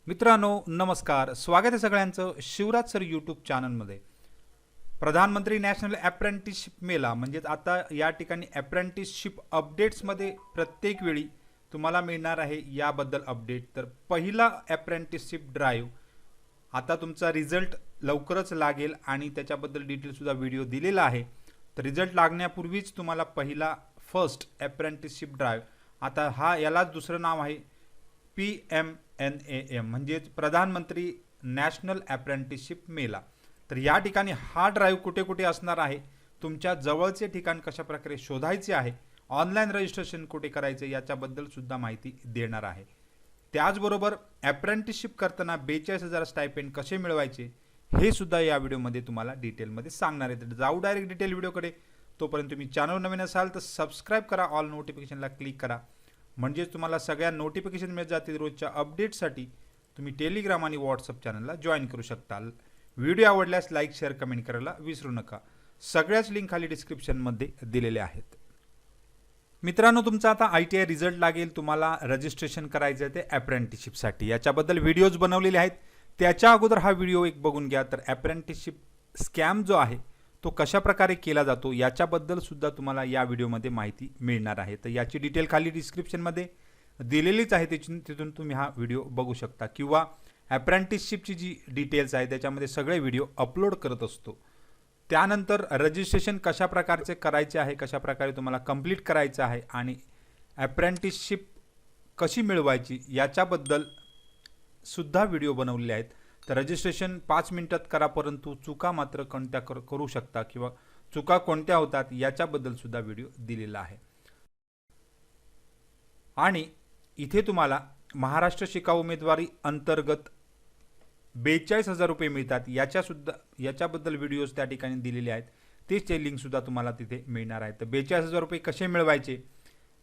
मित्रांनो नमस्कार, स्वागत आहे सगळ्यांचं शिवराज सर यूट्यूब चॅनलमध्ये। प्रधानमंत्री नॅशनल अप्रेंटिसशिप मेला म्हणजेच आता या ठिकाणी अप्रेंटिसशिप अपडेट्समध्ये प्रत्येक वेळी तुम्हाला मिळणार आहे याबद्दल अपडेट। तर पहिला अप्रेंटिसशिप ड्राईव्ह आता तुमचा रिझल्ट लवकरच लागेल आणि त्याच्याबद्दल डिटेलसुद्धा व्हिडिओ दिलेला आहे। तर रिझल्ट लागण्यापूर्वीच तुम्हाला पहिला फर्स्ट अप्रेंटिसशिप ड्राईव्ह आता यालाच दुसरं नाव आहे PMNAM म्हणजेच प्रधानमंत्री नॅशनल अप्रेंटिसशिप मेला। तर या ठिकाणी हा ड्राईव्ह कुठे कुठे असणार आहे, तुमच्या जवळचे ठिकाण कशा प्रकारे शोधायचे आहे, ऑनलाईन रजिस्ट्रेशन कुठे करायचे याच्याबद्दल सुद्धा माहिती देणार आहे। त्याचबरोबर अप्रेंटिसशिप करताना 42,000 स्टायपेंड कसे मिळवायचे हे सुद्धा या व्हिडिओमध्ये तुम्हाला डिटेलमध्ये सांगणार आहे। तर जाऊ डायरेक्ट डिटेल व्हिडिओकडे। तोपर्यंत तुम्ही चॅनल नवीन असाल तर सबस्क्राईब करा, ऑल नोटिफिकेशनला क्लिक करा, म्हणजेच तुम्हाला सगळ्या नोटिफिकेशन मिळत जातील। रोजच्या अपडेटसाठी तुम्ही टेलिग्राम आणि व्हॉट्सअप चॅनलला जॉईन करू शकता। व्हिडिओ आवडल्यास लाईक शेअर कमेंट करायला विसरू नका। सगळ्याच लिंक खाली डिस्क्रिप्शनमध्ये दिलेल्या आहेत। मित्रांनो तुमचा आता ITI रिझल्ट लागेल, तुम्हाला रजिस्ट्रेशन करायचं आहे ते अप्रेंटिसशिपसाठी। याच्याबद्दल व्हिडिओज बनवलेले आहेत, त्याच्या अगोदर हा व्हिडिओ एक बघून घ्या। तर अप्रेंटिसशिप स्कॅम जो आहे तो कशा प्रकारे केला जातो याच्याबद्दल सुद्धा तुम्हाला या व्हिडिओमध्ये माहिती मिळणार आहे। तर याची डिटेल खाली डिस्क्रिप्शनमध्ये दिलेलीच आहे, तिथून तुम्ही हा व्हिडिओ बघू शकता, किंवा अप्रेंटिसशिपची जी डिटेल्स आहे त्याच्यामध्ये सगळे व्हिडिओ अपलोड करत असतो। त्यानंतर रजिस्ट्रेशन कशा प्रकारचे करायचे आहे, कशा प्रकारे तुम्हाला कंप्लीट करायचं आहे आणि अप्रेंटिसशिप कशी मिळवायची याच्याबद्दल सुद्धा व्हिडिओ बनवलेले आहेत। तर रजिस्ट्रेशन 5 मिनिटात करा, परंतु चुका मात्र कोणत्या करू शकता किंवा चुका कोणत्या होतात याच्याबद्दल सुद्धा व्हिडिओ दिलेला आहे। आणि इथे तुम्हाला महाराष्ट्र शिकाऊ उमेदवारी अंतर्गत 42,000 रुपये मिळतात याच्याबद्दल व्हिडिओज त्या ठिकाणी दिलेले आहेत, तेचे लिंक सुद्धा तुम्हाला तिथे मिळणार आहे। तर 42,000 रुपये कसे मिळवायचे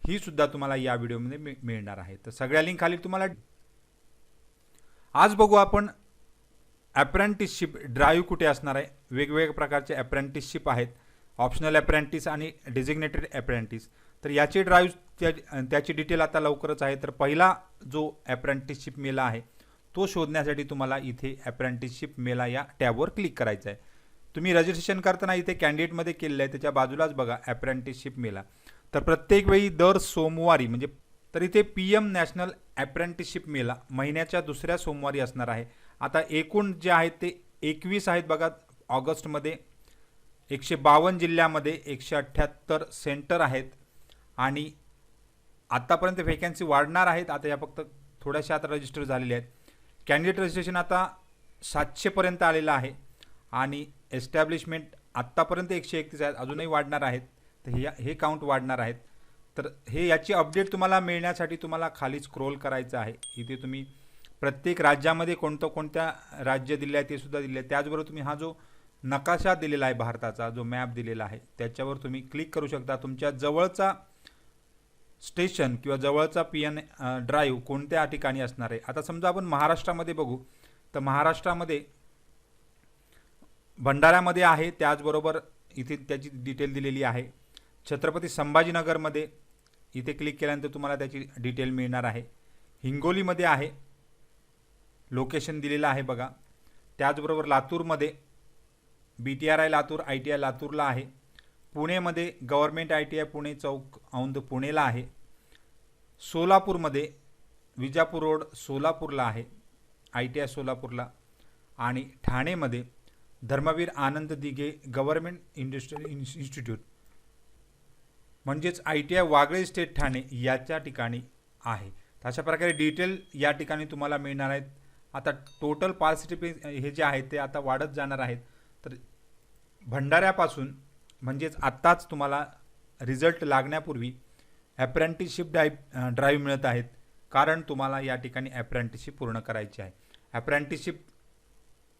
ही सुद्धा तुम्हाला या व्हिडिओमध्ये मिळणार आहे। तर सगळ्या लिंक खाली तुम्हाला। आज बघू आपण अप्रेंटिसशिप ड्राईव्ह कुठे असणार आहे। वेगवेगळ्या प्रकारचे अप्रेंटिसशिप आहेत, ऑप्शनल अप्रेंटिस आणि डेझिग्नेटेड अप्रेंटिस। तर याची ड्राईव्ह त्याची डिटेल आता लवकरच आहे। तर पहिला जो अप्रेंटिसशिप मेला आहे तो शोधण्यासाठी तुम्हाला इथे अप्रेंटिसशिप मेला या टॅबवर क्लिक करायचं आहे। तुम्ही रजिस्ट्रेशन करताना इथे कॅन्डिडेटमध्ये केलेलं आहे, त्याच्या बाजूलाच बघा अप्रेंटिसशिप मेला। तर प्रत्येक वेळी दर सोमवारी म्हणजे तर इथे PM नॅशनल अप्रेंटिसशिप मेला महिन्याच्या दुसऱ्या सोमवारी असणार आहे। आता एकूण जे आहेत ते 21 आहेत बघा। ऑगस्टमध्ये 152 जिल्ह्यामध्ये 178 सेंटर आहेत आणि आतापर्यंत व्हेकन्सी वाढणार आहेत। आता या फक्त थोड्याशा आता रजिस्टर झालेल्या आहेत। कॅन्डिडेट रजिस्ट्रेशन आता 700 पर्यंत आलेलं आहे आणि एस्टॅब्लिशमेंट आत्तापर्यंत 131 आहेत, अजूनही वाढणार आहेत। तर हे काउंट वाढणार आहेत। तर याची अपडेट तुम्हाला मिळण्यासाठी तुम्हाला खाली स्क्रोल करायचं आहे। इथे तुम्ही प्रत्येक राज्यामध्ये कोणत्या राज्य दिले आहे ते सुद्धा दिले आहे। त्याचबरोबर तुम्ही हा जो नकाशा दिलेला आहे, भारताचा जो मॅप दिलेला आहे, त्याच्यावर तुम्ही क्लिक करू शकता। तुमच्या जवळचा स्टेशन किंवा जवळचा PN ड्राईव्ह कोणत्या ठिकाणी असणार आहे। आता समजा आपण महाराष्ट्रामध्ये बघू, तर महाराष्ट्रामध्ये भंडाऱ्यामध्ये आहे, त्याचबरोबर इथे त्याची डिटेल दिलेली आहे। छत्रपती संभाजीनगरमध्ये इथे क्लिक केल्यानंतर तुम्हाला त्याची डिटेल मिळणार आहे। हिंगोलीमध्ये आहे, लोकेशन दिलेलं आहे बघा। त्याचबरोबर लातूरमध्ये BTRI लातूर, ITI लातूरला आहे। पुणेमध्ये गव्हर्नमेंट ITI पुणे चौक औंध पुणेला आहे। सोलापूरमध्ये विजापूर रोड सोलापूरला आहे, ITI सोलापूरला। आणि ठाणेमध्ये Dharmaveer Anand Dighe government industrial institute म्हणजेच ITI वागळे स्टेट ठाणे याच्या ठिकाणी आहे। अशा प्रकारे डिटेल या ठिकाणी तुम्हाला मिळणार आहेत। आता टोटल पार्टिसिपेंट हे जे आहेत ते आता वाढत जाणार आहेत। तर भंडाऱ्यापासून म्हणजेच आत्ताच तुम्हाला रिझल्ट लागण्यापूर्वी अप्रेंटिसशिप ड्राईव्ह मिळत आहेत, कारण तुम्हाला या ठिकाणी अप्रेंटिसशिप पूर्ण करायची आहे। अप्रेंटिसशिप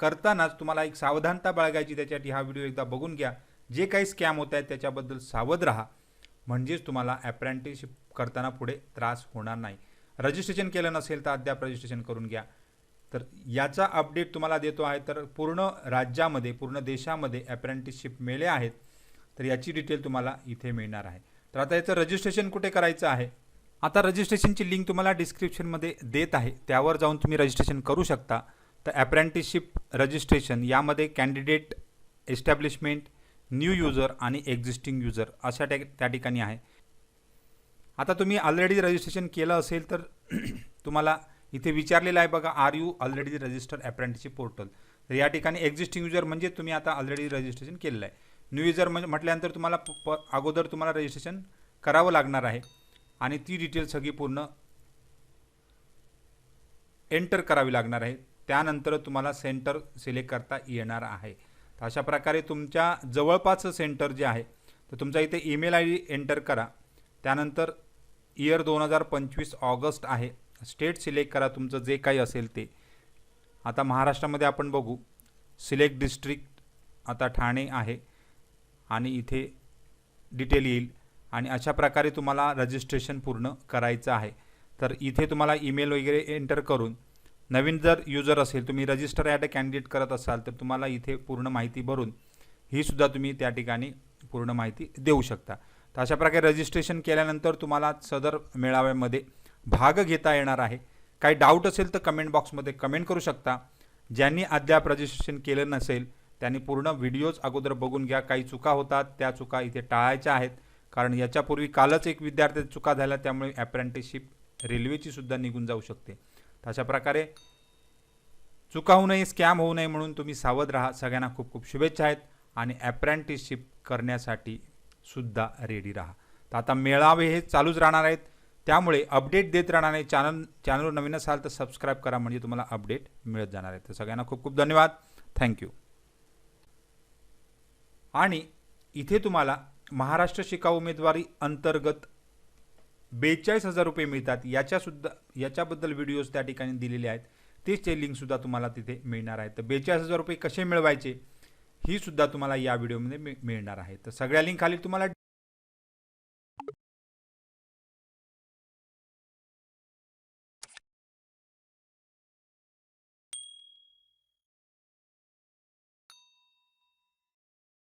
करतानाच तुम्हाला एक सावधानता बाळगायची, त्याच्यासाठी हा व्हिडिओ एकदा बघून घ्या। जे काही स्कॅम होत आहेत त्याच्याबद्दल सावध राहा, म्हणजेच तुम्हाला अप्रेंटिसशिप करताना पुढे त्रास होणार नाही। रजिस्ट्रेशन केलं नसेल तर अद्याप रजिस्ट्रेशन करून घ्या। तर याचा अपडेट तुम्हाला देतो आहे। तर पूर्ण राज्यामध्ये पूर्ण देशामध्ये अप्रेंटिसशिप मेले आहेत, तर याची डिटेल तुम्हाला इथे मिळणार आहे। तर आता याचं रजिस्ट्रेशन कुठे करायचं आहे आता रजिस्ट्रेशनची लिंक तुम्हाला डिस्क्रिप्शनमध्ये देत आहे, त्यावर जाऊन तुम्ही रजिस्ट्रेशन करू शकता. तर अप्रेंटिसशिप रजिस्ट्रेशन यामध्ये कॅन्डिडेट, एस्टॅब्लिशमेंट, न्यू युजर आणि एक्झिस्टिंग युजर अशा त्या ठिकाणी आहे. आता तुम्ही ऑलरेडी रजिस्ट्रेशन केलं असेल तर तुम्हाला इथे विचारलेलं आहे बघा, are you already registered apprenticeship portal. तर या ठिकाणी एक्झिस्टिंग युजर म्हणजे तुम्ही आता ऑलरेडी रजिस्ट्रेशन केलेलं आहे. न्यू युजर म्हटल्यानंतर तुम्हाला अगोदर तुम्हाला रजिस्ट्रेशन करावं लागणार आहे आणि ती डिटेल सगळी पूर्ण एंटर करावी लागणार आहे. त्यानंतर तुम्हाला सेंटर सिलेक्ट करता येणार आहे. तर अशा प्रकारे तुमच्या जवळपासचं सेंटर जे आहे तर तुमचा इथे ईमेल आय डी एंटर करा. त्यानंतर इयर 2025 ऑगस्ट आहे. स्टेट सिलेक्ट करा तुमचं जे काही असेल ते. आता महाराष्ट्रामध्ये आपण बघू, सिलेक्ट डिस्ट्रिक्ट आता ठाणे आहे आणि इथे डिटेल येईल आणि अशा प्रकारे तुम्हाला रजिस्ट्रेशन पूर्ण करायचं आहे. तर इथे तुम्हाला ईमेल वगैरे एंटर करून नवीन जर युजर असेल, तुम्ही रजिस्टर ॲट अ कॅन्डिडेट करत असाल तर तुम्हाला इथे पूर्ण माहिती भरून ही सुद्धा तुम्ही त्या ठिकाणी पूर्ण माहिती देऊ शकता. तर अशा प्रकारे रजिस्ट्रेशन केल्यानंतर तुम्हाला सदर मेळाव्यामध्ये भाग घेता येणार आहे. काही डाऊट असेल तर कमेंट बॉक्समध्ये कमेंट करू शकता. ज्यांनी अद्याप रजिस्ट्रेशन केलं नसेल त्यांनी पूर्ण व्हिडिओज अगोदर बघून घ्या. काही चुका होतात त्या चुका इथे टाळायच्या आहेत, कारण याच्यापूर्वी कालच एक विद्यार्थी चुका झाल्या, त्यामुळे अप्रेंटिसशिप रेल्वेची सुद्धा निघून जाऊ शकते. तर अशा प्रकारे चुका होऊ नये, स्कॅम होऊ नये म्हणून तुम्ही सावध राहा. सगळ्यांना खूप खूप शुभेच्छा आहेत आणि अप्रेंटिसशिप करण्यासाठी सुद्धा रेडी राहा. तर आता मेळावे हे चालूच राहणार आहेत, त्यामुळे अपडेट देत राहणार आहे. चॅनलवर नवीन असाल तर सबस्क्राईब करा, म्हणजे तुम्हाला अपडेट मिळत जाणार आहे. तर सगळ्यांना खूप खूप धन्यवाद. थँक्यू. आणि इथे तुम्हाला महाराष्ट्र शिकाऊ उमेदवारी अंतर्गत 42,000 रुपये मिळतात. याच्याबद्दल व्हिडिओज त्या ठिकाणी दिलेले आहेत. तेचे लिंकसुद्धा तुम्हाला तिथे मिळणार आहे. तर 42,000 रुपये कसे मिळवायचे ही सुद्धा तुम्हाला या व्हिडिओमध्ये मिळणार आहे. तर सगळ्या लिंक खाली तुम्हाला